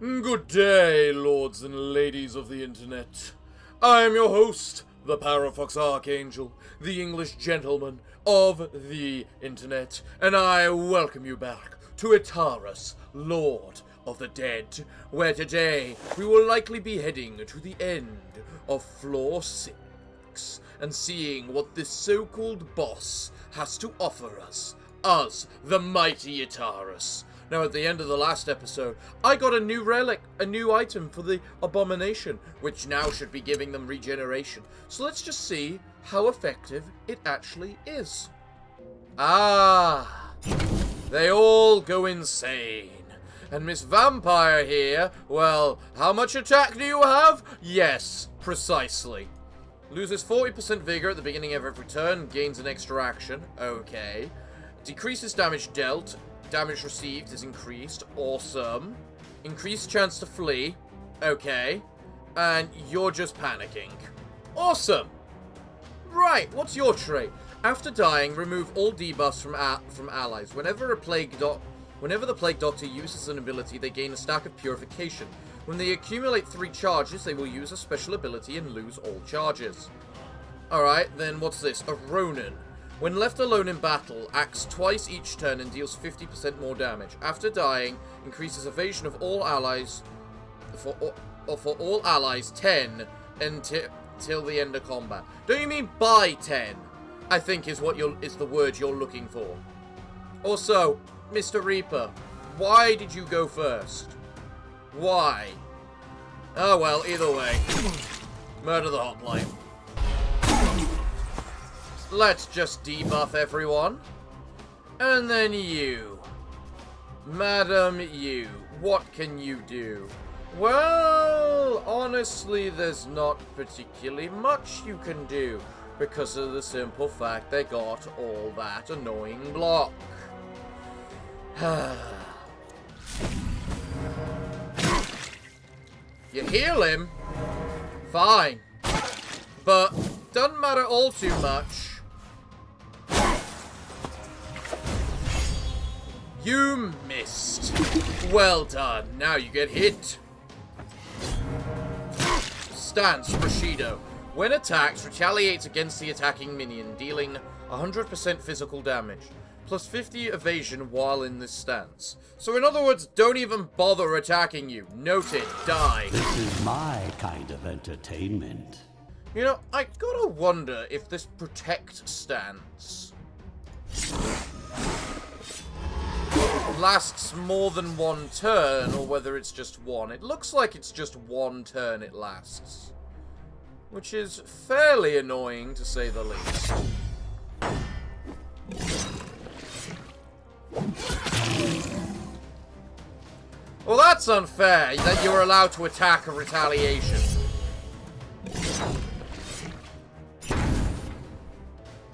Good day, lords and ladies of the internet. I am your host, the Parafox Archangel, the English gentleman of the internet, and I welcome you back to Iratus, Lord of the Dead, where today we will likely be heading to the end of floor 6 and seeing what this so-called boss has to offer us, the mighty Iratus. Now, at the end of the last episode, I got a new relic, a new item for the abomination, which now should be giving them regeneration. So let's just see how effective it actually is. They all go insane. And Miss Vampire here, well, how much attack do you have? Yes, precisely. Loses 40% vigor at the beginning of every turn, gains an extra action. Okay. Decreases damage dealt. Damage received is increased. Awesome. Increased chance to flee. Okay. And you're just panicking. Awesome. Right, what's your trait? After dying, remove all debuffs from allies. Whenever the Plague Doctor uses an ability, they gain a stack of purification. When they accumulate 3 charges, they will use a special ability and lose all charges. Alright, then what's this? A Ronin. When left alone in battle, acts twice each turn and deals 50% more damage. After dying, increases evasion of all allies for all allies 10 until the end of combat. Don't you mean by 10? I think is the word you're looking for. Also, Mr. Reaper, why did you go first? Why? Oh well, either way. Murder the hotline. Let's just debuff everyone. And then you. Madam, you. What can you do? Well, honestly, there's not particularly much you can do. Because of the simple fact they got all that annoying block. You heal him? Fine. But doesn't matter all too much. You missed. Well done. Now you get hit. Stance, Bushido. When attacked, retaliates against the attacking minion, dealing 100% physical damage, plus 50 evasion while in this stance. So in other words, don't even bother attacking you. Noted. Die. This is my kind of entertainment. You know, I gotta wonder if this protect stance lasts more than one turn, or whether it's just one. It looks like it's just one turn it lasts. Which is fairly annoying, to say the least. Well, that's unfair, that you're allowed to attack a retaliation.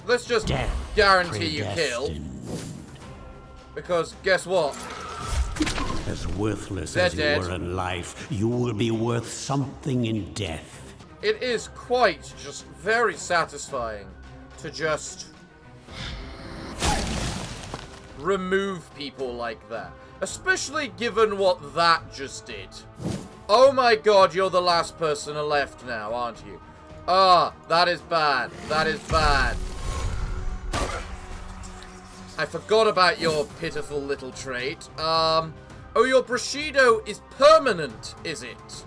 Let's just guarantee you kill. Because, guess what? As worthless They're as you dead. were in life, you will be worth something in death. It is quite just very satisfying to just remove people like that. Especially given what that just did. Oh my god, you're the last person left now, aren't you? That is bad. That is bad. I forgot about your pitiful little trait. Oh, your Bushido is permanent, is it?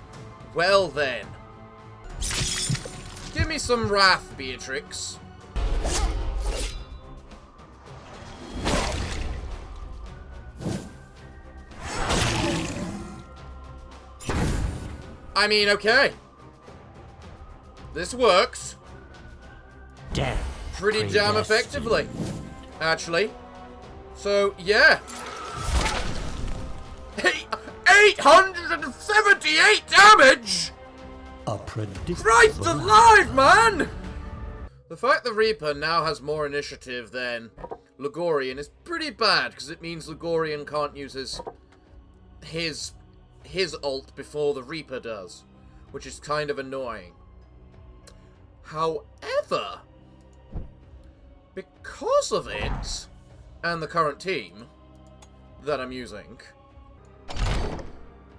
Well then. Give me some wrath, Beatrix. I mean, okay. This works. Death. Pretty damn effectively, actually. So, yeah. 878 damage! A predictable. Christ alive, man! The fact the Reaper now has more initiative than Ligorian is pretty bad, because it means Ligorian can't use his ult before the Reaper does, which is kind of annoying. However, because of it, and the current team that I'm using,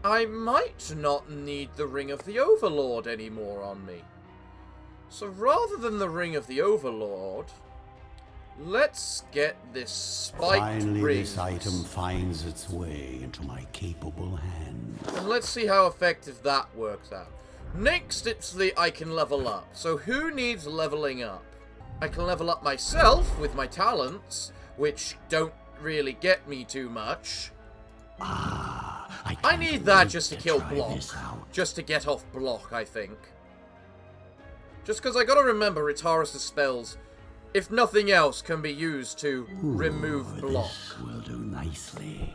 I might not need the Ring of the Overlord anymore on me. So rather than the Ring of the Overlord, let's get this spiked Finally, ring. this item finds its way into my capable hands. And let's see how effective that works out. Next, it's the I can level up. So who needs leveling up? I can level up myself with my talents, which don't really get me too much. I need that just to kill block. Just to get off block, I think. Just because I gotta remember Iratus' spells, if nothing else, can be used to remove block. This will do nicely.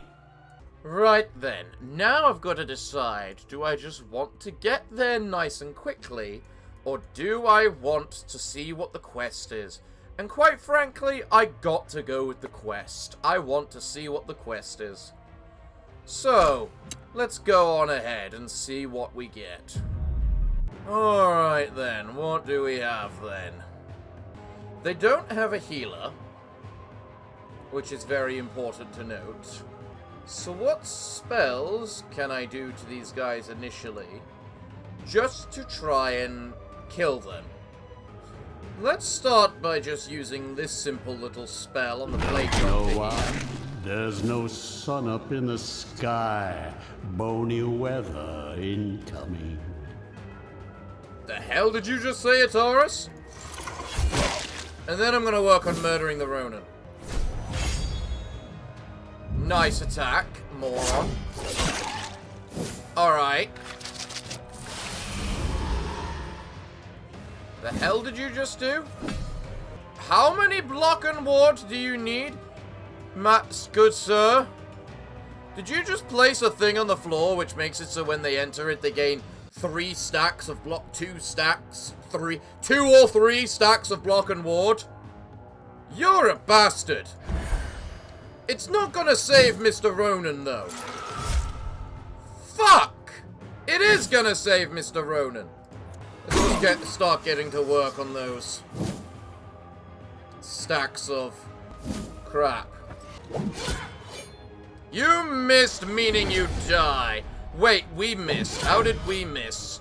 Right then, now I've got to decide, do I just want to get there nice and quickly, or do I want to see what the quest is? And quite frankly, I got to go with the quest. I want to see what the quest is. So, let's go on ahead and see what we get. Alright then, what do we have then? They don't have a healer, which is very important to note. So what spells can I do to these guys initially, just to try and kill them? Let's start by just using this simple little spell on the blade. There's no sun up in the sky. Bony weather incoming. The hell did you just say, Iratus? And then I'm gonna work on murdering the Ronin. Nice attack, moron. Alright. The hell did you just do? How many block and ward do you need, good sir? Did you just place a thing on the floor which makes it so when they enter it they gain 3 stacks of block, 2 or 3 stacks of block and ward? You're a bastard. It's not gonna save Mr. Ronin, though. Fuck! It is gonna save Mr. Ronin. Let's just start getting to work on those stacks of crap. You missed, meaning you die. Wait, we missed. How did we miss?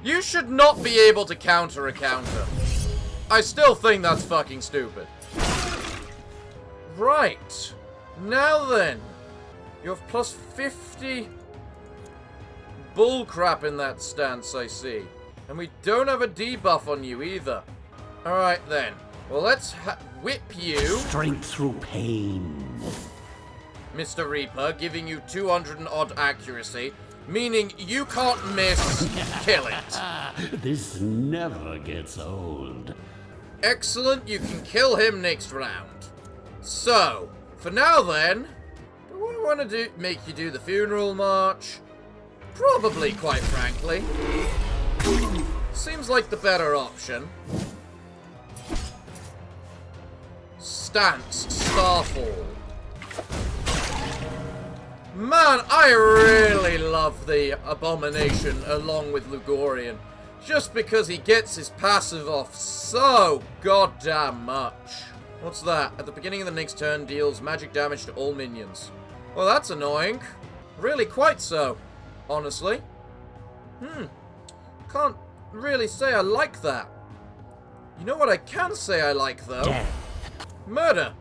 You should not be able to counter a counter. I still think that's fucking stupid. Right. Now then. You have plus 50 bullcrap in that stance, I see. And we don't have a debuff on you either. Alright then. Well, let's whip you. Strength through pain. Mr. Reaper, giving you 200 and odd accuracy, meaning you can't miss. Kill it. This never gets old. Excellent, you can kill him next round. So, for now then, do I want to make you do the funeral march? Probably, quite frankly. Seems like the better option. Stance, Starfall. Man, I really love the Abomination along with Lugorian. Just because he gets his passive off so goddamn much. What's that? At the beginning of the next turn, deals magic damage to all minions. Well, that's annoying. Really quite so, honestly. Can't really say I like that. You know what I can say I like, though? Death. Murder.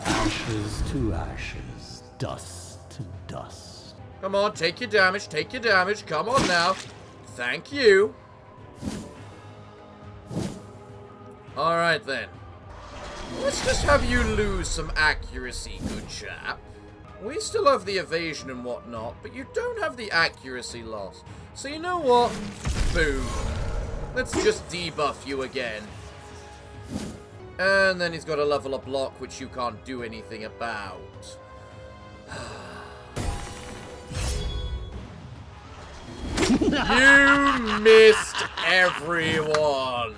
Ashes to ashes. Dust to dust. Come on, take your damage, take your damage. Come on now. Thank you. Alright then. Let's just have you lose some accuracy, good chap. We still have the evasion and whatnot, but you don't have the accuracy loss. So you know what? Boom. Let's just debuff you again. And then he's got a level up block, which you can't do anything about. You missed everyone.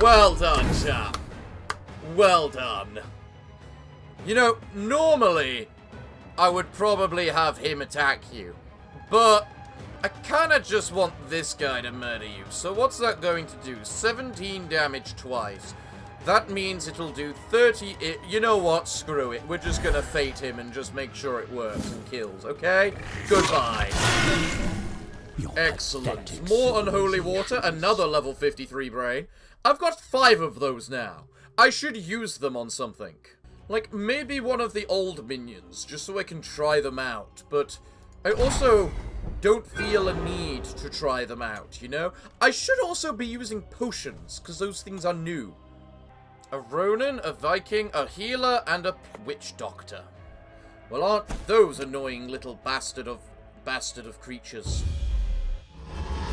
Well done, chap. Well done. You know, normally, I would probably have him attack you. But I kinda just want this guy to murder you. So what's that going to do? 17 damage twice. That means it'll do 30... You know what? Screw it. We're just gonna fate him and just make sure it works and kills, okay? Goodbye. Excellent. More unholy water, another level 53 brain. I've got 5 of those now. I should use them on something. Like, maybe one of the old minions, just so I can try them out. But I also don't feel a need to try them out, you know? I should also be using potions, because those things are new. A Ronin, a Viking, a healer, and a witch doctor. Well, aren't those annoying little bastard of creatures?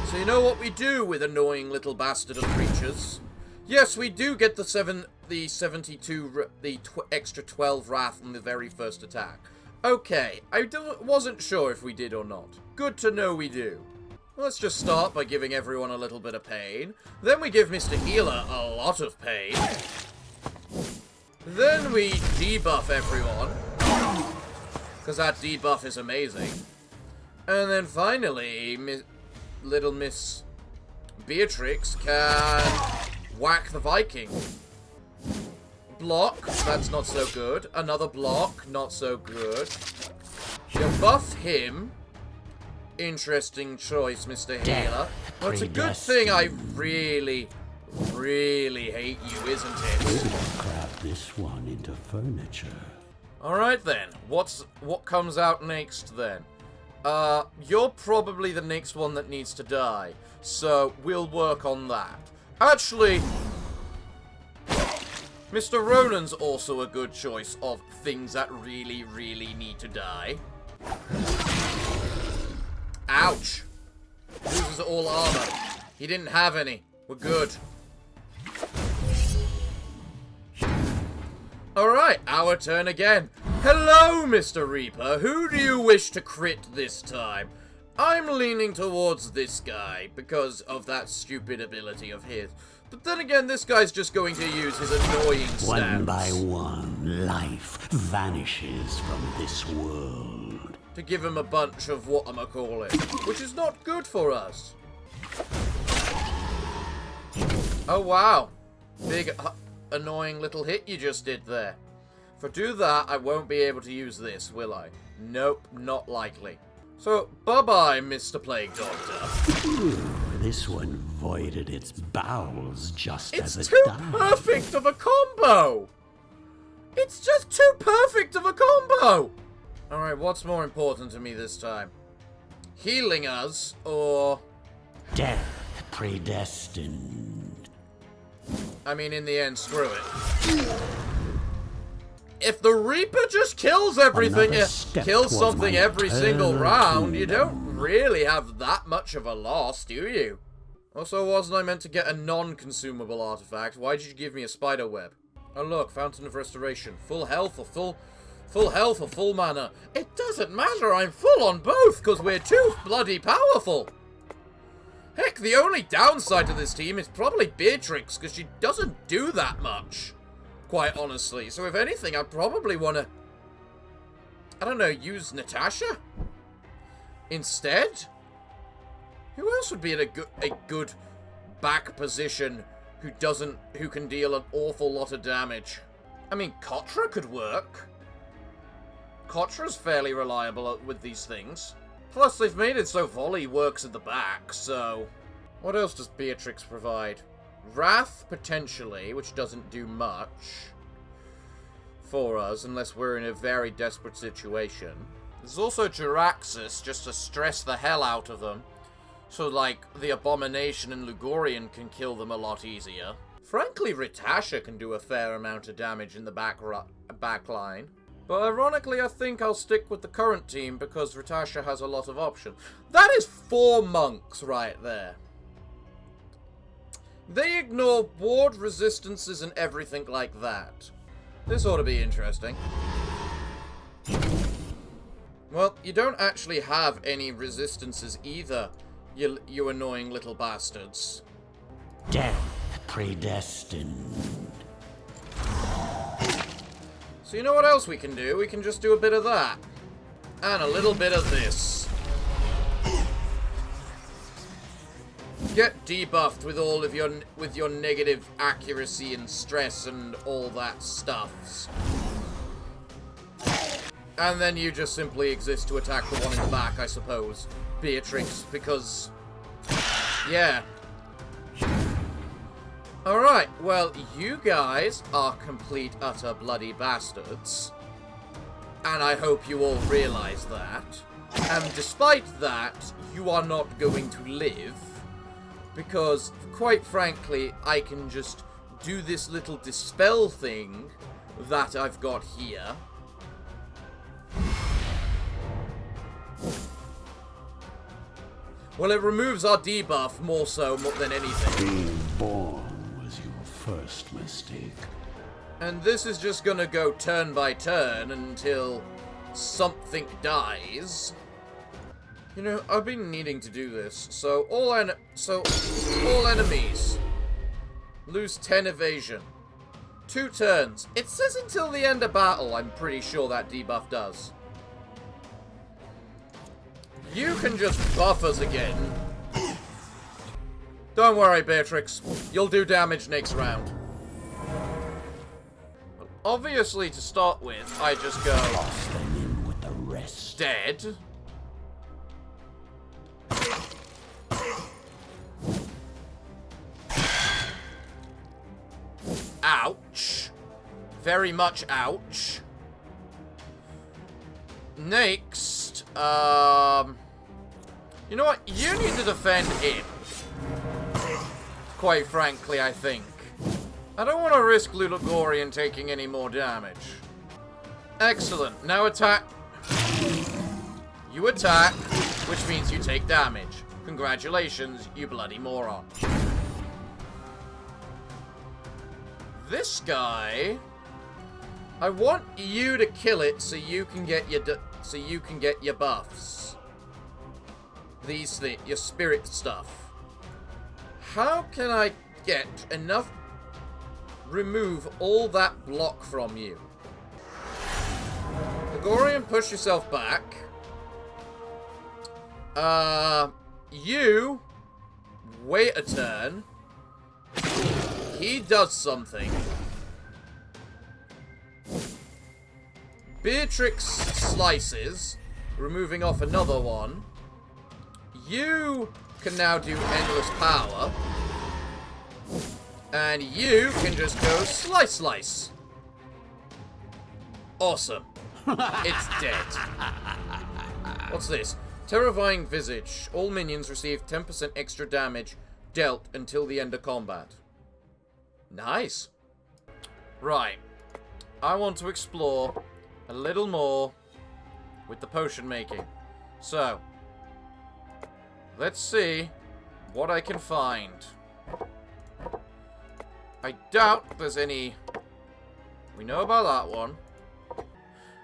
So you know what we do with annoying little bastard of creatures? Yes, we do get the extra 12 wrath on the very first attack. Okay, I wasn't sure if we did or not. Good to know we do. Let's just start by giving everyone a little bit of pain. Then we give Mr. Healer a lot of pain. Then we debuff everyone, because that debuff is amazing. And then finally, little Miss Beatrix can whack the Viking. Block, that's not so good. Another block, not so good. You buff him. Interesting choice, Mr. Healer. Well, it's a good thing I really hate you, isn't it? Maybe I'll craft this one into furniture. Alright then, what comes out next then? You're probably the next one that needs to die, so we'll work on that. Actually, Mr. Ronin's also a good choice of things that really need to die. Ouch! Loses all armor. He didn't have any. We're good. Alright, our turn again. Hello, Mr. Reaper. Who do you wish to crit this time? I'm leaning towards this guy because of that stupid ability of his. But then again, this guy's just going to use his annoying stance. One by one, life vanishes from this world. To give him a bunch of whatchamacallit, which is not good for us. Oh, wow. Big, annoying little hit you just did there. If I do that, I won't be able to use this, will I? Nope, not likely. So, bye-bye, Mr. Plague Doctor. Ooh, this one voided its bowels just as it It's too died. perfect of a combo! It's just too perfect of a combo! Alright, what's more important to me this time? Healing us, or... Death predestined. I mean, in the end, screw it. If the Reaper just kills everything, kills something every single round, you don't really have that much of a loss, do you? Also, wasn't I meant to get a non-consumable artifact? Why did you give me a spider web? Oh look, Fountain of Restoration. Full health or full mana. It doesn't matter, I'm full on both, because we're too bloody powerful. Heck, the only downside to this team is probably Beatrix, because she doesn't do that much. Quite honestly. So if anything, I'd probably want to, I don't know, use Natasha instead? Who else would be in a good back position who can deal an awful lot of damage? I mean, Kotra could work. Kotra's fairly reliable with these things. Plus, they've made it so volley works at the back, so... What else does Beatrix provide? Wrath, potentially, which doesn't do much for us, unless we're in a very desperate situation. There's also Jaraxxus, just to stress the hell out of them. So, like, the Abomination and Lugorian can kill them a lot easier. Frankly, Ritasha can do a fair amount of damage in the back line. But ironically, I think I'll stick with the current team because Ritasha has a lot of options. That is 4 monks right there. They ignore ward resistances and everything like that. This ought to be interesting. Well, you don't actually have any resistances either, you annoying little bastards. Death predestined. So you know what else we can do? We can just do a bit of that. And a little bit of this. get debuffed with all of your negative accuracy and stress and all that stuffs. And then you just simply exist to attack the one in the back, I suppose. Beatrix, because... yeah. Alright, well, you guys are complete, utter, bloody bastards. And I hope you all realize that. And despite that, you are not going to live. Because, quite frankly, I can just do this little dispel thing that I've got here. Well, it removes our debuff more so than anything. Being born was your first mistake. And this is just gonna go turn by turn until something dies. You know, I've been needing to do this. So all enemies lose 10 evasion. 2 turns. It says until the end of battle, I'm pretty sure that debuff does. You can just buff us again. Don't worry, Beatrix. You'll do damage next round. Obviously, to start with, I just go... Toss them in with the rest. Dead. Ouch. Very much ouch. Next, you know what? You need to defend him. Quite frankly, I think. I don't want to risk Ludogorian taking any more damage. Excellent. Now attack. You attack, which means you take damage. Congratulations, you bloody moron. This guy, I want you to kill it so you can get your buffs. These things, your spirit stuff. How can I get enough? Remove all that block from you. Gregorian, push yourself back. You wait a turn. He does something. Beatrix slices, removing off another one. You can now do endless power. And you can just go slice, slice. Awesome. It's dead. What's this? Terrifying Visage. All minions receive 10% extra damage dealt until the end of combat. Nice. Right. I want to explore a little more with the potion making. So, let's see what I can find. I doubt there's any... We know about that one.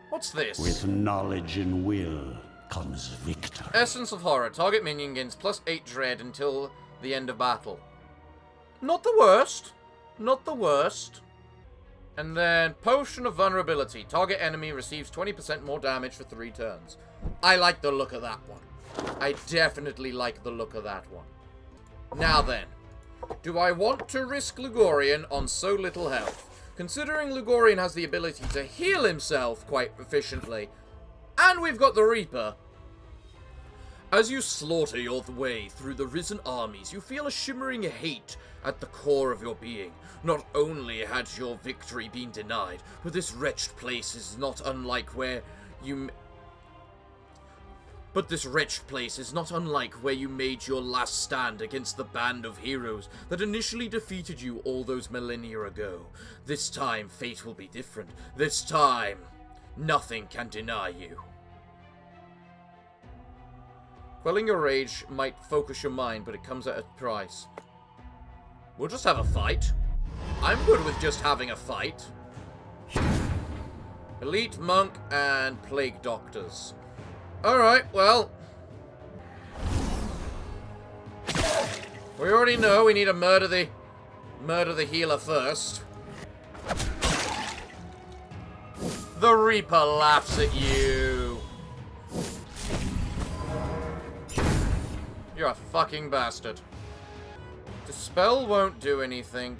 What's this? With knowledge and will comes victory. Essence of Horror. Target minion gains +8 dread until the end of battle. Not the worst. Not the worst. And then Potion of Vulnerability. Target enemy receives 20% more damage for 3 turns. I like the look of that one. I definitely like the look of that one. Now then. Do I want to risk Lugorian on so little health? Considering Lugorian has the ability to heal himself quite efficiently, and we've got the Reaper. As you slaughter your way through the risen armies, you feel a shimmering hate at the core of your being. Not only had your victory been denied, but this wretched place is not unlike where you... But this wretched place is not unlike where you made your last stand against the band of heroes that initially defeated you all those millennia ago. This time, fate will be different. This time, nothing can deny you. Quelling your rage might focus your mind, but it comes at a price. We'll just have a fight. I'm good with just having a fight. Elite Monk and Plague Doctors. Alright, well. We already know we need to murder the healer first. The Reaper laughs at you. You're a fucking bastard. Dispel won't do anything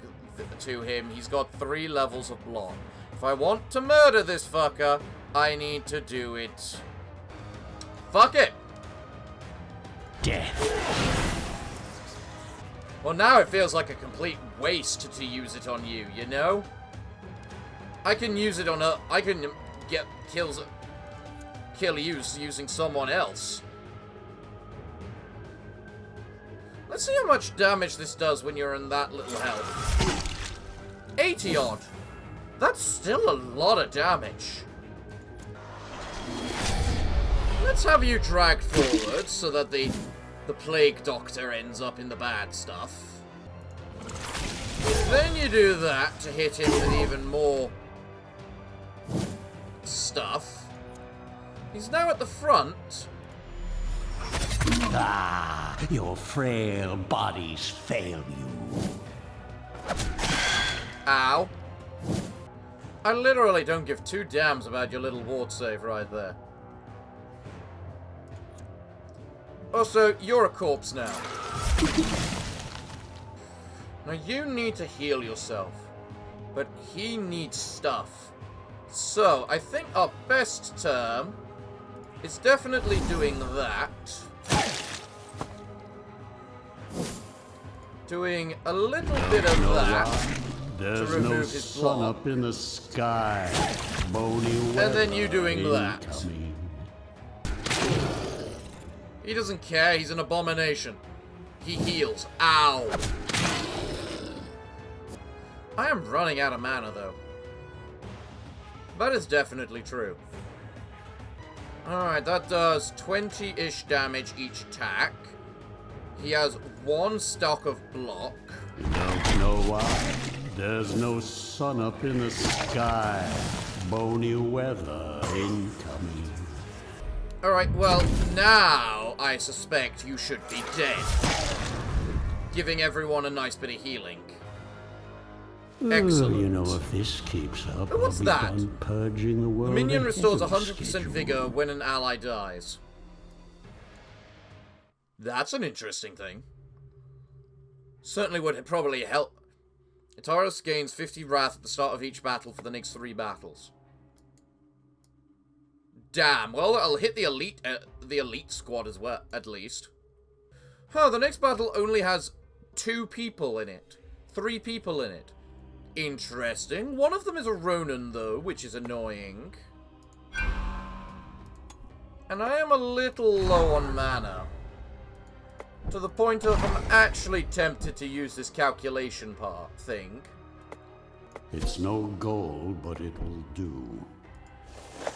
to him. He's got 3 levels of block. If I want to murder this fucker, I need to do it. Fuck it! Death. Well, now it feels like a complete waste to use it on you, you know? I can use it on a... I can get kill you using someone else. Let's see how much damage this does when you're in that little health. 80 odd. That's still a lot of damage. Let's have you dragged forward so that the plague doctor ends up in the bad stuff. Then you do that to hit him with even more stuff. He's now at the front. Ah, your frail bodies fail you. Ow. I literally don't give 2 damns about your little ward save right there. Also, you're a corpse now. Now you need to heal yourself. But he needs stuff. So, I think our best term is definitely doing that. Doing a little bit of that. There's to remove no his sun block. up in the sky. Bony And then you doing that. incoming. He doesn't care, he's an abomination. He heals. Ow! I am running out of mana, though. That is definitely true. Alright, that does 20-ish damage each attack. He has 1 stock of block. You don't know why? There's no sun up in the sky. Bony weather incoming. Alright, well, now I suspect you should be dead. Giving everyone a nice bit of healing. Excellent. You know, if this keeps up, Oh, what's I'll be that? done purging the world. The minion ahead restores of 100% schedule. vigor when an ally dies. That's an interesting thing. Certainly would probably help. Iratus gains 50 wrath at the start of each battle for the next 3 battles. Damn. Well, I'll hit the elite squad as well, at least. Huh, the next battle only has 2 people in it. 3 people in it. Interesting. One of them is a Ronin, though, which is annoying. And I am a little low on mana. To the point of I'm actually tempted to use this calculation part thing. It's no gold, but it will do.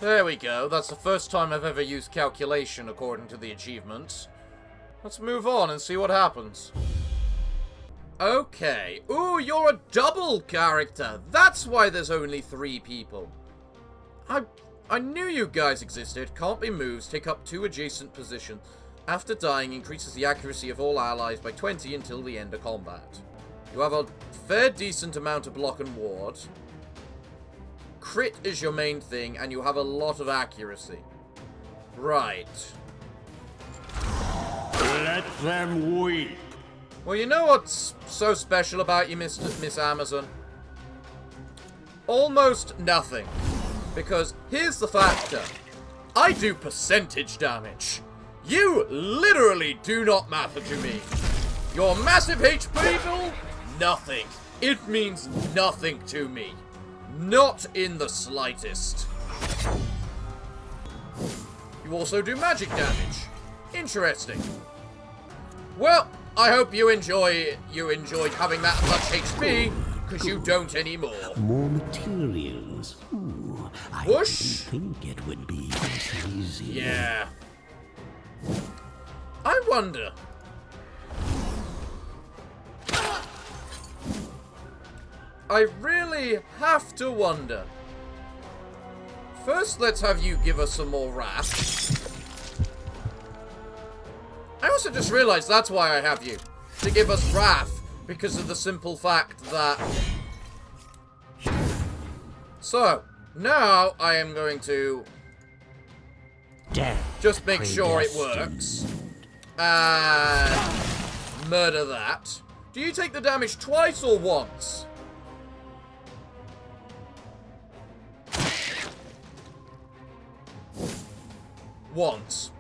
There we go. That's the first time I've ever used calculation according to the achievements. Let's move on and see what happens. Okay. Ooh, you're a double character. That's why there's only 3 people. I knew you guys existed. Can't be moved. Take up 2 adjacent positions. After dying, increases the accuracy of all allies by 20 until the end of combat. You have a fair decent amount of block and ward. Crit is your main thing, and you have a lot of accuracy. Right. Let them weep. Well, you know what's so special about you, Miss Amazon? Almost nothing. Because here's the factor. I do percentage damage. You literally do not matter to me. Your massive HP bill? Nothing. It means nothing to me. Not in the slightest. You also do magic damage. Interesting. Well, I hope you enjoyed having that much HP, because you don't anymore. More materials. Ooh, I Whoosh. didn't think it would be this easy. Yeah. I wonder. I really have to wonder. First, let's have you give us some more wrath. I also just realized that's why I have you. To give us wrath, because of the simple fact that... So, now I am going to... Death just make sure it works. And murder that. Do you take the damage twice or once? Once.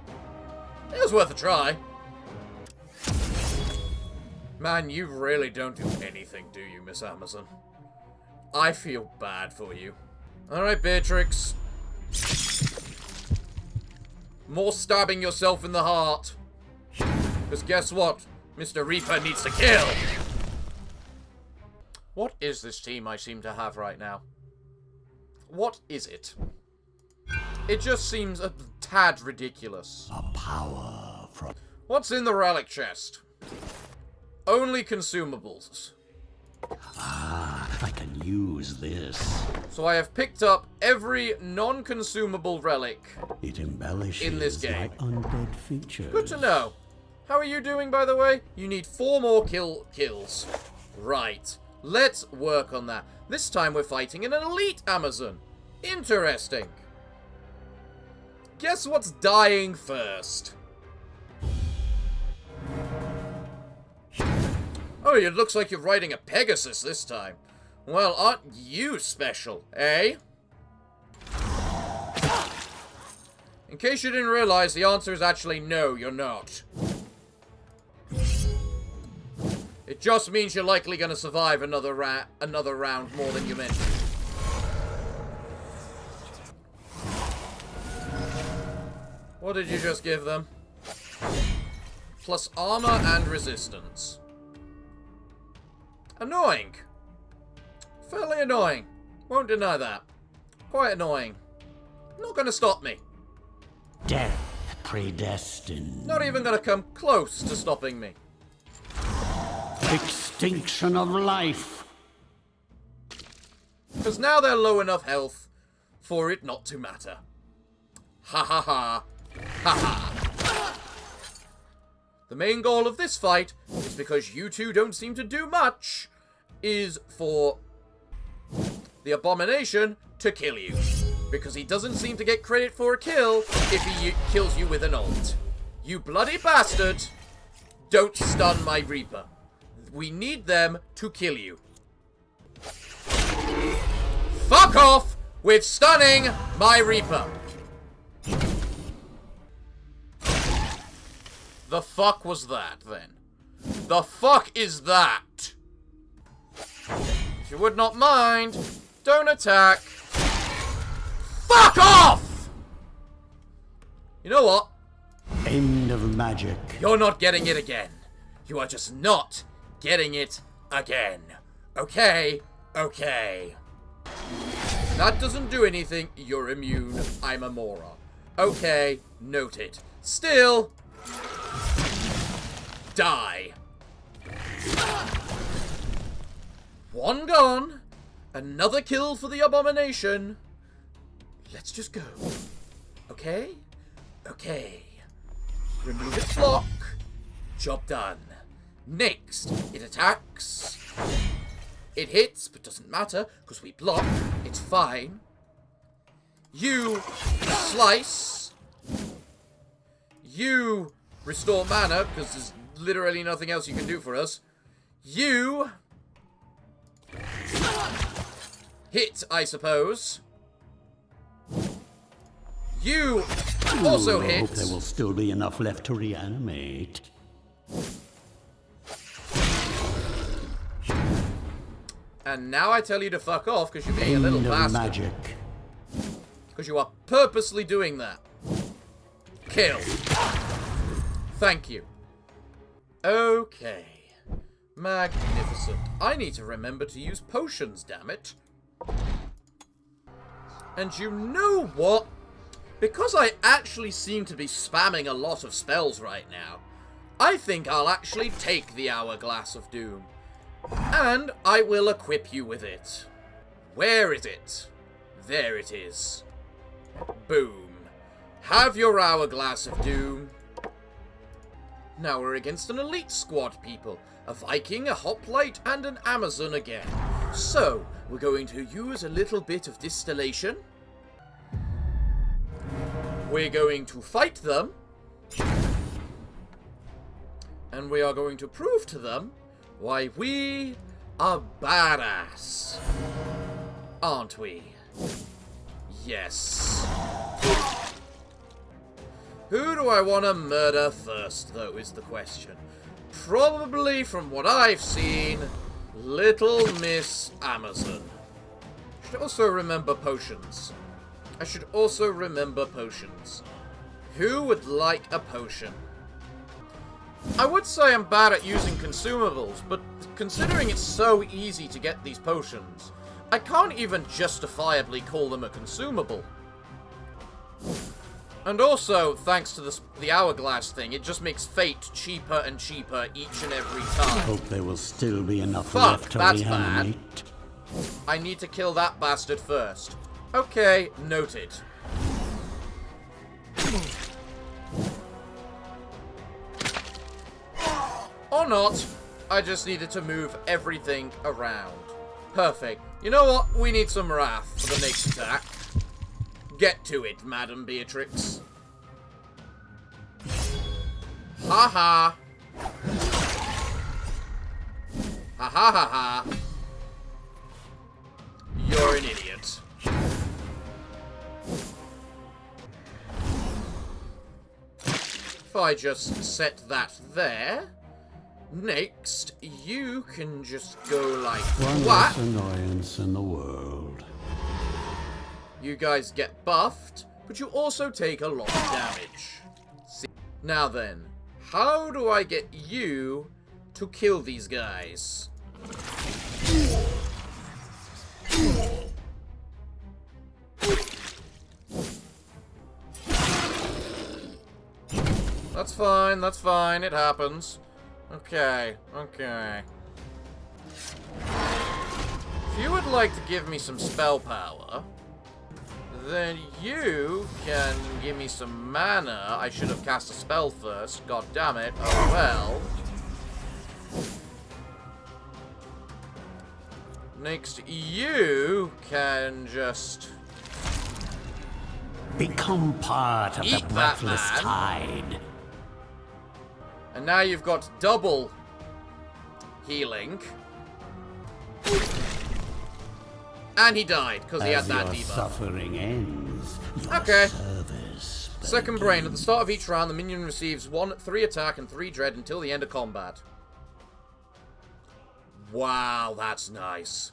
It was worth a try. Man, you really don't do anything, do you, Miss Amazon? I feel bad for you. Alright, Beatrix. More stabbing yourself in the heart. Because guess what? Mr. Reaper needs to kill! What is this team I seem to have right now? What is it? It just seems a tad ridiculous. A power from... What's in the relic chest? Only consumables. Ah, I can use this. So I have picked up every non-consumable relic It embellishes in this game. my undead features. Good to know. How are you doing, by the way? You need 4 more kills. Right. Let's work on that. This time we're fighting an elite Amazon. Interesting. Guess what's dying first? Oh, it looks like you're riding a Pegasus this time. Well, aren't you special, eh? In case you didn't realize, the answer is actually no, you're not. It just means you're likely going to survive another round more than you meant. What did you just give them? Plus armor and resistance. Annoying. Fairly annoying. Won't deny that. Quite annoying. Not going to stop me. Death predestined. Not even going to come close to stopping me. Extinction of life. Because now they're low enough health for it not to matter. Ha ha ha. Ha ha. The main goal of this fight is, because you two don't seem to do much, is for the Abomination to kill you. Because he doesn't seem to get credit for a kill if he kills you with an ult. You bloody bastard! Don't stun my Reaper. We need them to kill you. Fuck off with stunning my Reaper. The fuck was that, then? The fuck is that? If you would not mind, don't attack. Fuck off! You know what? End of magic. You're not getting it again. You are just not getting it again. Okay? Okay. That doesn't do anything. You're immune. I'm a moron. Okay, noted. Still... die. One gone. Another kill for the Abomination. Let's just go. Okay? Okay. Remove its block. Job done. Next, it attacks. It hits, but doesn't matter, because we block. It's fine. You slice. You restore mana, because there's literally nothing else you can do for us. You hit, I suppose. You also hit. I hope there will still be enough left to reanimate. And now I tell you to fuck off because you're being a little bastard. Magic. Because you are purposely doing that. Kill. Thank you. Okay. Magnificent. I need to remember to use potions, damn it. And you know what? Because I actually seem to be spamming a lot of spells right now, I think I'll actually take the Hourglass of Doom. And I will equip you with it. Where is it? There it is. Boom. Have your Hourglass of Doom. Now we're against an elite squad, people. A Viking, a Hoplite, and an Amazon again. So, we're going to use a little bit of distillation. We're going to fight them. And we are going to prove to them Why, we are badass. Aren't we? Yes. Who do I want to murder first, though, is the question. Probably, from what I've seen, Little Miss Amazon. I should also remember potions. Who would like a potion? I would say I'm bad at using consumables, but considering it's so easy to get these potions, I can't even justifiably call them a consumable. And also, thanks to the hourglass thing, it just makes fate cheaper and cheaper each and every time. I hope there will still be enough Fuck, left to that's reanimate. I need to kill that bastard first. Okay, noted. Or not. I just needed to move everything around. Perfect. You know what? We need some wrath for the next attack. Get to it, Madam Beatrix. Ha ha. Ha ha ha ha. You're an idiot. If I just set that there, next you can just go like One what? less annoyance in the world. You guys get buffed, but you also take a lot of damage. See? Now then, how do I get you to kill these guys? That's fine, it happens. Okay. If you would like to give me some spell power, then you can give me some mana. I should have cast a spell first. God damn it. Oh well. Next, you can just become part of the eat that breathless man. tide. And now you've got double healing. And he died, because he had As that your debuff. suffering ends, your Okay. service Second brain. At the start of each round, the minion receives 3 attack and 3 dread until the end of combat. Wow, that's nice.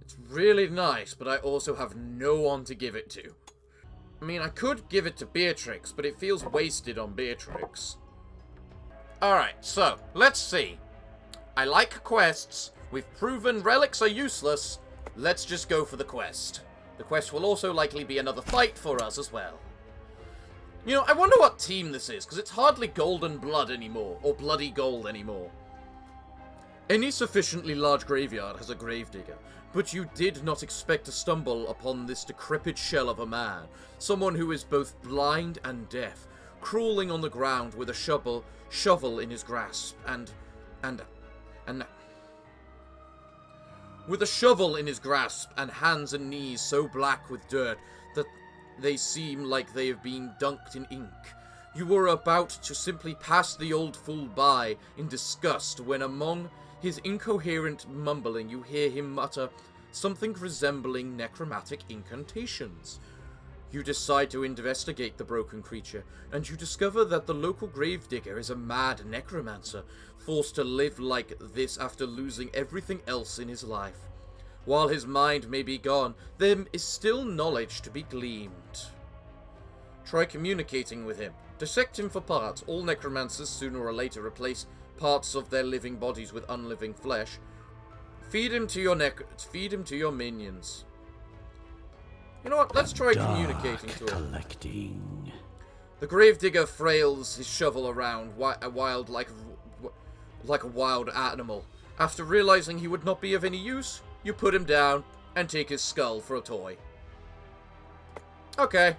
It's really nice, but I also have no one to give it to. I mean, I could give it to Beatrix, but it feels wasted on Beatrix. Alright, so, let's see. I like quests. We've proven relics are useless. Let's just go for the quest. The quest will also likely be another fight for us as well. You know, I wonder what team this is, because it's hardly Golden Blood anymore, or Bloody Gold anymore. Any sufficiently large graveyard has a gravedigger, but you did not expect to stumble upon this decrepit shell of a man, someone who is both blind and deaf, crawling on the ground with a shovel in his grasp, with a shovel in his grasp and hands and knees so black with dirt that they seem like they have been dunked in ink. You were about to simply pass the old fool by in disgust when among his incoherent mumbling you hear him mutter something resembling necromantic incantations. You decide to investigate the broken creature, and you discover that the local gravedigger is a mad necromancer, forced to live like this after losing everything else in his life. While his mind may be gone, there is still knowledge to be gleaned. Try communicating with him. Dissect him for parts. All necromancers sooner or later replace parts of their living bodies with unliving flesh. Feed him to your minions. You know what? Let's try communicating to him. Collecting. The gravedigger flails his shovel around, like a wild animal. After realizing he would not be of any use, you put him down and take his skull for a toy. Okay.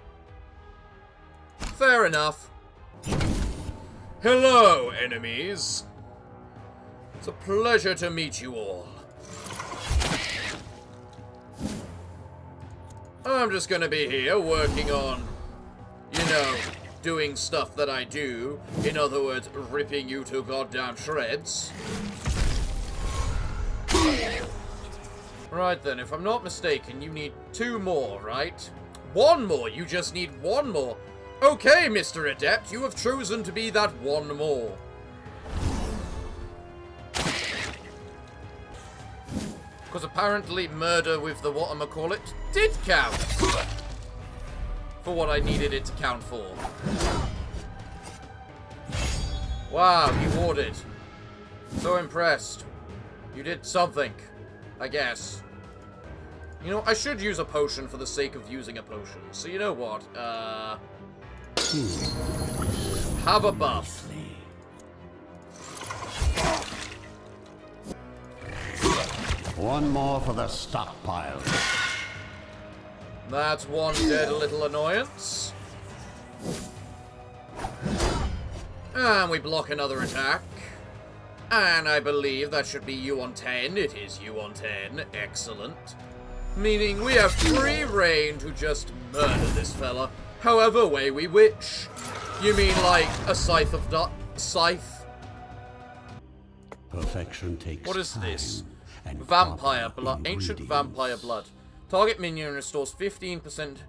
Fair enough. Hello, enemies. It's a pleasure to meet you all. I'm just gonna be here working on, doing stuff that I do. In other words, ripping you to goddamn shreds. Right then, if I'm not mistaken, you need 2 more, right? 1 more, you just need 1 more. Okay, Mr. Adept, you have chosen to be that 1 more. Because apparently murder with the whatchamacallit did count. For what I needed it to count for. Wow, you warded. So impressed. You did something, I guess. You know, I should use a potion for the sake of using a potion. So you know what? Have a buff. One more for the stockpile. That's 1 dead little annoyance. And we block another attack. And I believe that should be you on 10. It is you on 10. Excellent. Meaning we have free reign to just murder this fella however way we wish. You mean like a scythe of scythe? Perfection takes What is time this? and Vampire proper blood. Ancient ingredients. vampire blood. Target minion restores 15%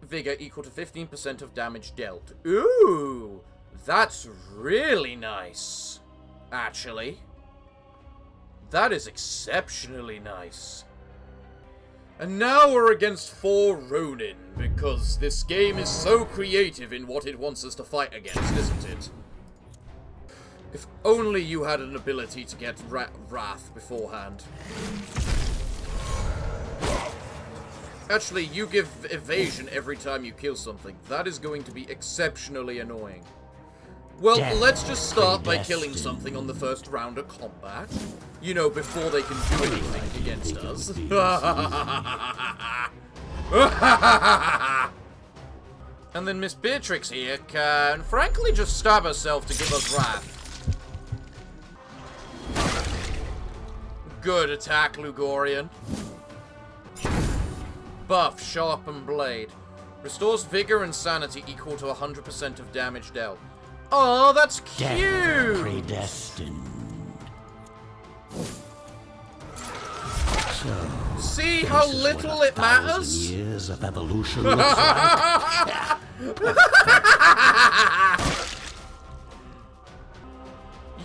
vigor equal to 15% of damage dealt. Ooh, that's really nice. Actually, that is exceptionally nice. And now we're against 4 Ronin, because this game is so creative in what it wants us to fight against, isn't it? If only you had an ability to get Wrath beforehand. Actually, you give evasion every time you kill something. That is going to be exceptionally annoying. Well, let's just start by killing something on the first round of combat. You know, before they can do anything against us. And then Miss Beatrix here can frankly just stab herself to give us wrath. Good attack, Lugorian. Buff, Sharpen Blade. Restores vigor and sanity equal to 100% of damage dealt. Oh, that's cute! Predestined. So, see how little it matters? Years of evolution looks like.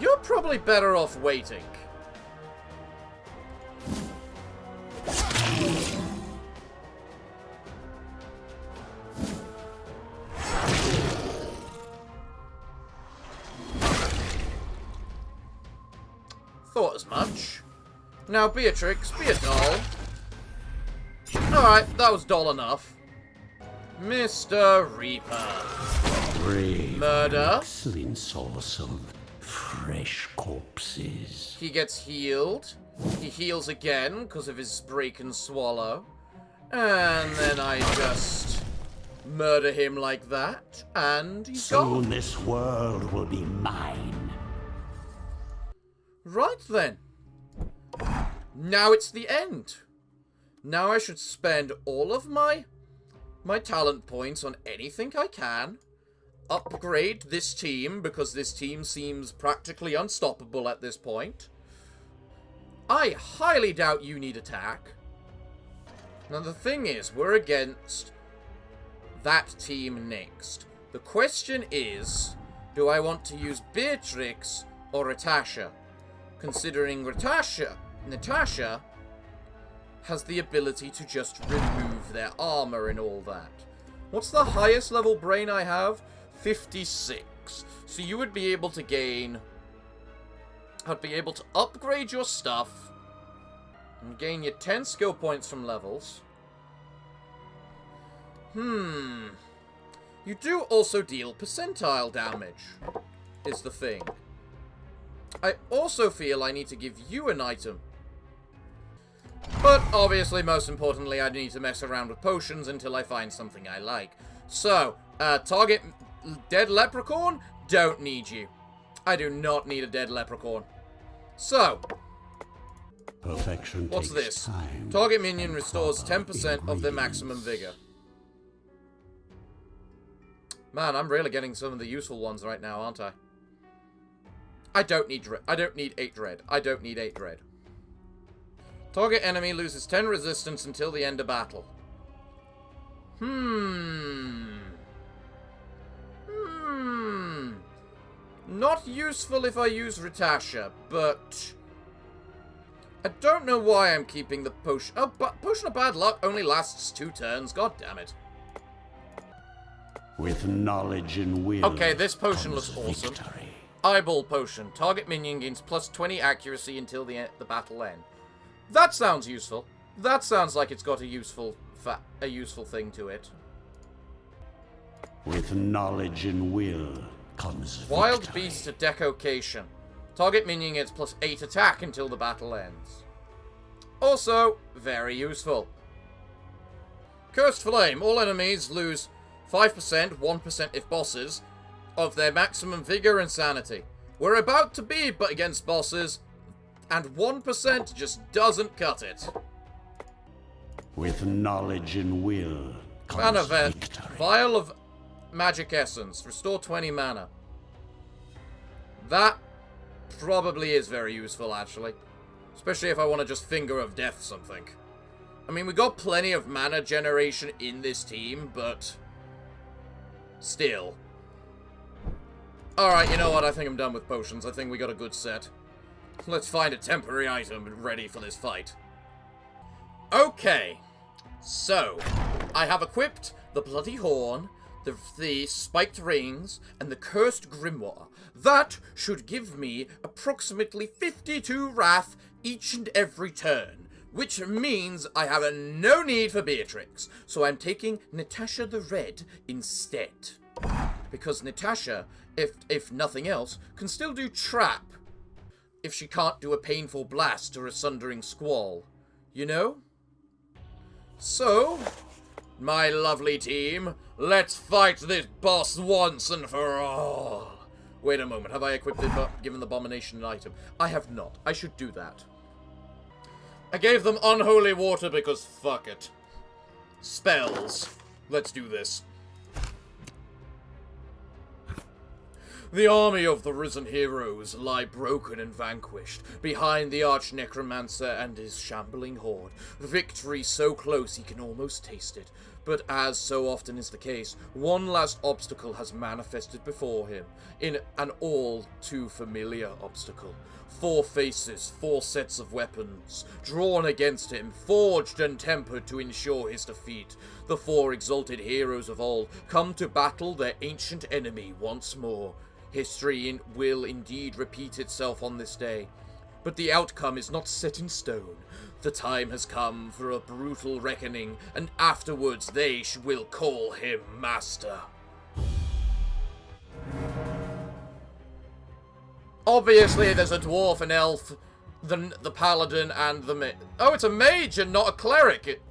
You're probably better off waiting. Thought as much. Now, Beatrix, be a doll. Alright, that was doll enough. Mr. Reaper. Brave Murder. Excellent source of fresh corpses. He gets healed. He heals again because of his break and swallow. And then I just murder him like that. And he's gone. Soon this world will be mine. Right then. Now it's the end. Now I should spend all of my talent points on anything I can. Upgrade this team, because this team seems practically unstoppable at this point. I highly doubt you need attack. Now the thing is, we're against that team next. The question is, do I want to use Beatrix or Natasha? Considering Natasha has the ability to just remove their armor and all that. What's the highest level brain I have? 56. So you would be able to gain... I'd be able to upgrade your stuff and gain you 10 skill points from levels. You do also deal percentile damage, is the thing. I also feel I need to give you an item. But obviously, most importantly, I need to mess around with potions until I find something I like. So, target dead leprechaun? Don't need you. I do not need a dead leprechaun. So, Perfection what's takes this? time Target minion and restores proper 10% of their maximum vigor. Man, I'm really getting some of the useful ones right now, aren't I? I don't need 8 dread. I don't need 8 dread. Target enemy loses 10 resistance until the end of battle. Not useful if I use Ratasha, but I don't know why I'm keeping the potion. Oh, but Potion of Bad Luck only lasts 2 turns. God damn it. With knowledge and will. Okay, this potion looks awesome. Victory. Eyeball Potion. Target minion gains plus 20 accuracy until the battle end. That sounds useful. That sounds like it's got a useful thing to it. With knowledge and will comes Wild victory. Beast to Decocation. Target minion gets plus 8 attack until the battle ends. Also, very useful. Cursed Flame. All enemies lose 5%, 1% if bosses, of their maximum vigor and sanity. We're about to be but against bosses, and 1% just doesn't cut it. With knowledge and will comes Mana Vent. victory. Vial of Magic Essence. Restore 20 mana. That probably is very useful, actually. Especially if I want to just Finger of Death something. I mean, we got plenty of mana generation in this team, but still. Alright, you know what? I think I'm done with potions. I think we got a good set. Let's find a temporary item ready for this fight. Okay. So, I have equipped the Bloody Horn, the Spiked Rings, and the Cursed Grimoire. That should give me approximately 52 Wrath each and every turn, which means I have no need for Beatrix, so I'm taking Natasha the Red instead. Because Natasha, if nothing else, can still do Trap if she can't do a Painful Blast or a Sundering Squall. You know? So, my lovely team, let's fight this boss once and for all. Wait a moment, have I equipped it, given the Abomination an item? I have not. I should do that. I gave them Unholy Water because fuck it. Spells. Let's do this. The army of the risen heroes lie broken and vanquished, behind the arch-necromancer and his shambling horde. Victory so close he can almost taste it, but as so often is the case, one last obstacle has manifested before him, in an all too familiar obstacle. 4 faces, 4 sets of weapons, drawn against him, forged and tempered to ensure his defeat. The 4 exalted heroes of old come to battle their ancient enemy once more. History will indeed repeat itself on this day, but the outcome is not set in stone. The time has come for a brutal reckoning, and afterwards they will call him Master. Obviously, there's a dwarf, an elf, the paladin, and the oh, it's a mage and not a cleric. It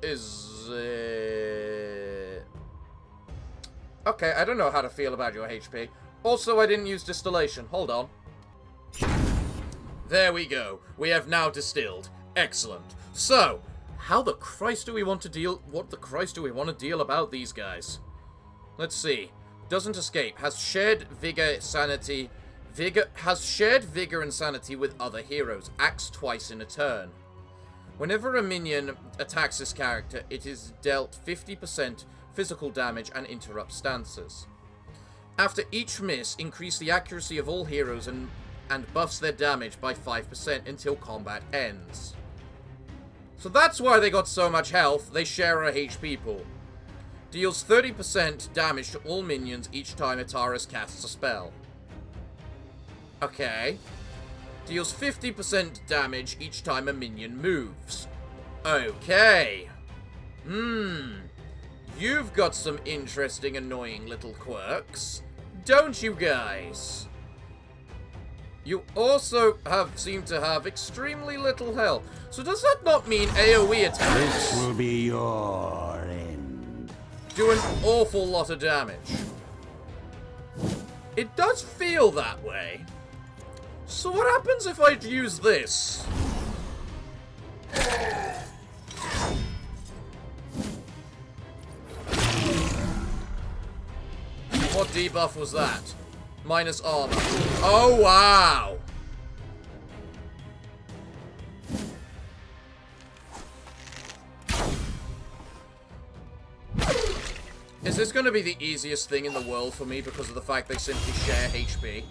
is. Okay, I don't know how to feel about your HP. Also, I didn't use distillation. Hold on. There we go. We have now distilled. Excellent. So, how the Christ do we want to deal... What the Christ do we want to deal about these guys? Let's see. Doesn't escape. Has shared vigor, sanity... Has shared vigor and sanity with other heroes. Acts twice in a turn. Whenever a minion attacks this character, it is dealt 50% physical damage and interrupts stances. After each miss, increase the accuracy of all heroes and buffs their damage by 5% until combat ends. So that's why they got so much health. They share a HP pool. Deals 30% damage to all minions each time Iratus casts a spell. Okay. Deals 50% damage each time a minion moves. Okay. You've got some interesting, annoying little quirks, don't you guys? You also seem to have extremely little health. So does that not mean AoE attacks This will be your end. do an awful lot of damage? It does feel that way. So what happens if I use this? What debuff was that? Minus armor. Oh, wow! Is this going to be the easiest thing in the world for me because of the fact they simply share HP?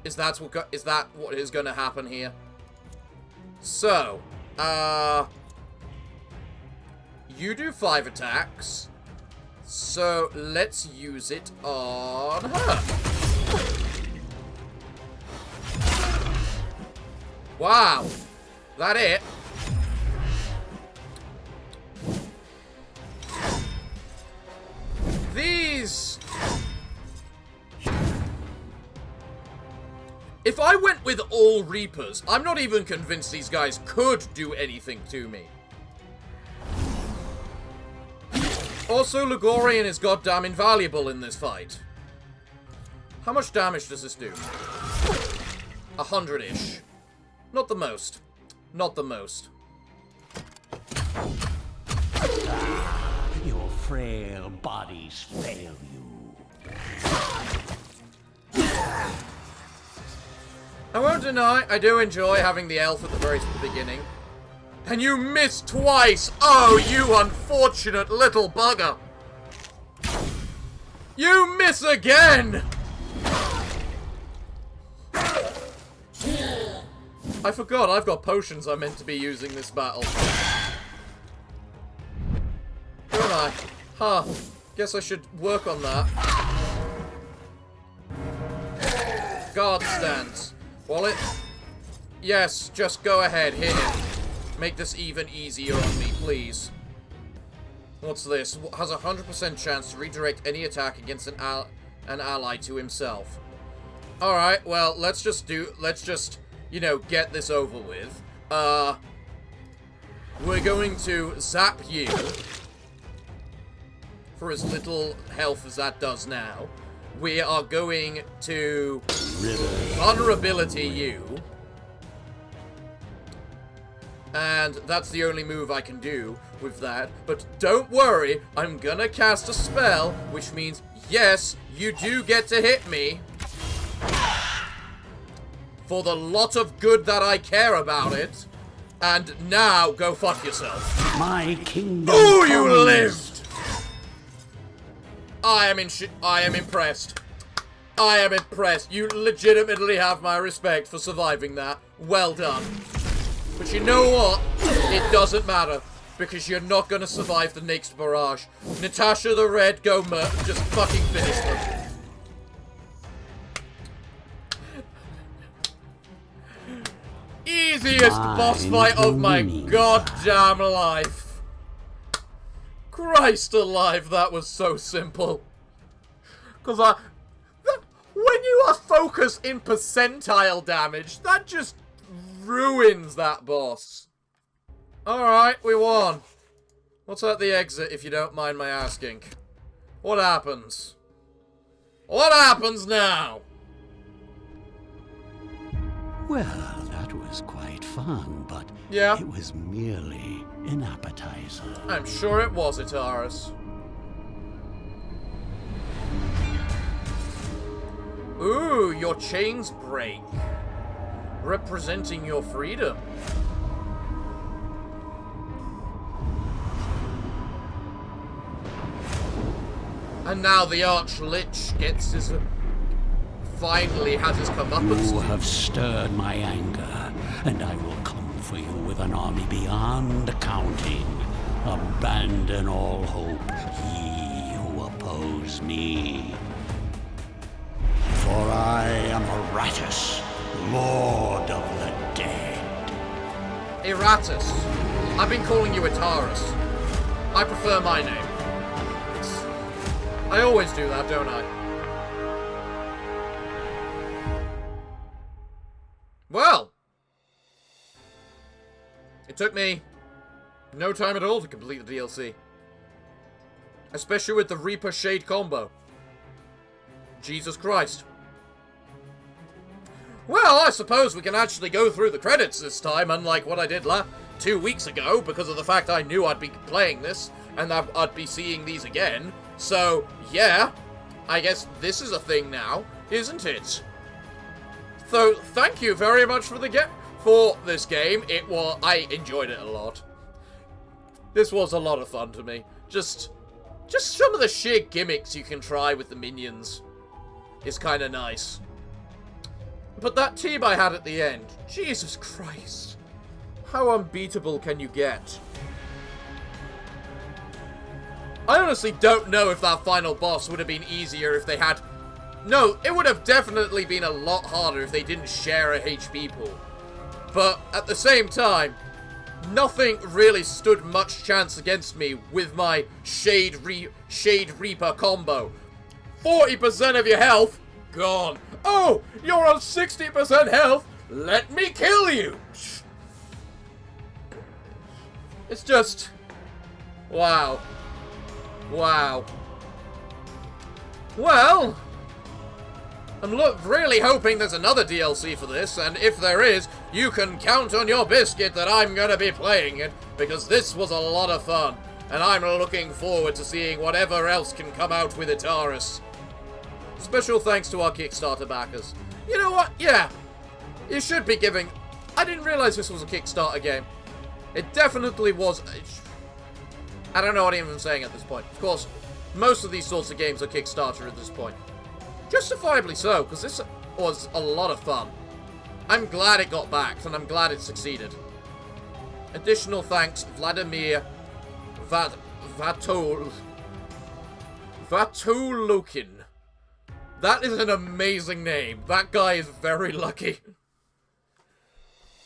Is that what is going to happen here? So, you do 5 attacks. So, let's use it on her. Wow. That it? These... If I went with all Reapers, I'm not even convinced these guys could do anything to me. Also, Ligorian is goddamn invaluable in this fight. How much damage does this do? 100-ish. Not the most. Not the most. Your frail bodies fail you. I won't deny, I do enjoy having the elf at the very beginning. And you missed twice! Oh, you unfortunate little bugger! You miss again! I forgot, I've got potions I'm meant to be using this battle. Don't I? Huh. Guess I should work on that. Guard stance. Wallet? Yes, just go ahead, hit it. Make this even easier on me, please. What's this? Has a 100% chance to redirect any attack against an ally to himself. Alright, well, let's just, you know, get this over with. We're going to zap you. For as little health as that does now. We are going to vulnerability you. And that's the only move I can do with that. But don't worry, I'm gonna cast a spell, which means, yes, you do get to hit me. For the lot of good that I care about it. And now, go fuck yourself. My kingdom. Ooh, you lived! I am impressed. I am impressed. You legitimately have my respect for surviving that. Well done. But you know what? It doesn't matter. Because you're not going to survive the next barrage. Natasha the Red, go just fucking finish them. Easiest boss fight of my goddamn life. Christ alive, that was so simple. Because when you are focused in percentile damage, that just ruins that boss. Alright, we won. What's at the exit, if you don't mind my asking? What happens? What happens now? Well, that was quite fun, but yeah, it was merely an appetizer. I'm sure it was, Iratus. Ooh, your chains break. Representing your freedom. And now the Arch-Lich gets his... finally has his comeuppance. You have stirred my anger, and I will come for you with an army beyond counting. Abandon all hope, ye who oppose me. For I am Iratus, Lord of the Dead. Iratus. I've been calling you Iratus. I prefer my name. I always do that, don't I? Well, it took me no time at all to complete the DLC. Especially with the Reaper Shade combo. Jesus Christ. Well, I suppose we can actually go through the credits this time, unlike what I did 2 weeks ago, because of the fact I knew I'd be playing this, and that I'd be seeing these again. So, yeah, I guess this is a thing now, isn't it? So, thank you very much for this game. I enjoyed it a lot. This was a lot of fun to me. Just Just some of the sheer gimmicks you can try with the minions is kind of nice. But that team I had at the end, Jesus Christ. How unbeatable can you get? I honestly don't know if that final boss would have been easier if they had... No, it would have definitely been a lot harder if they didn't share a HP pool. But at the same time, nothing really stood much chance against me with my Shade Reaper combo. 40% of your health, gone. Oh, you're on 60% health, let me kill you. It's just... Wow. Wow. Well, I'm really hoping there's another DLC for this, and if there is, you can count on your biscuit that I'm gonna be playing it, because this was a lot of fun, and I'm looking forward to seeing whatever else can come out with Iratus. Special thanks to our Kickstarter backers. You know what? Yeah, you should be giving... I didn't realize this was a Kickstarter game. It definitely was... I don't know what I'm even saying at this point. Of course, most of these sorts of games are Kickstarter at this point. Justifiably so, because this was a lot of fun. I'm glad it got backed, and I'm glad it succeeded. Additional thanks, Vladimir Vatulukin. That is an amazing name. That guy is very lucky.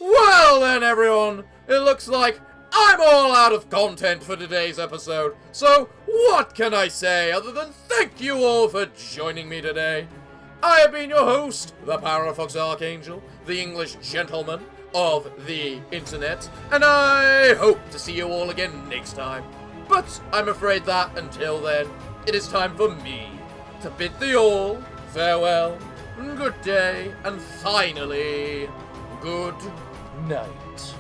Well then, everyone, it looks like I'm all out of content for today's episode, so what can I say other than thank you all for joining me today. I have been your host, the Parafox Archangel, the English gentleman of the internet, and I hope to see you all again next time. But I'm afraid that, until then, it is time for me to bid thee all farewell, good day, and finally, good night.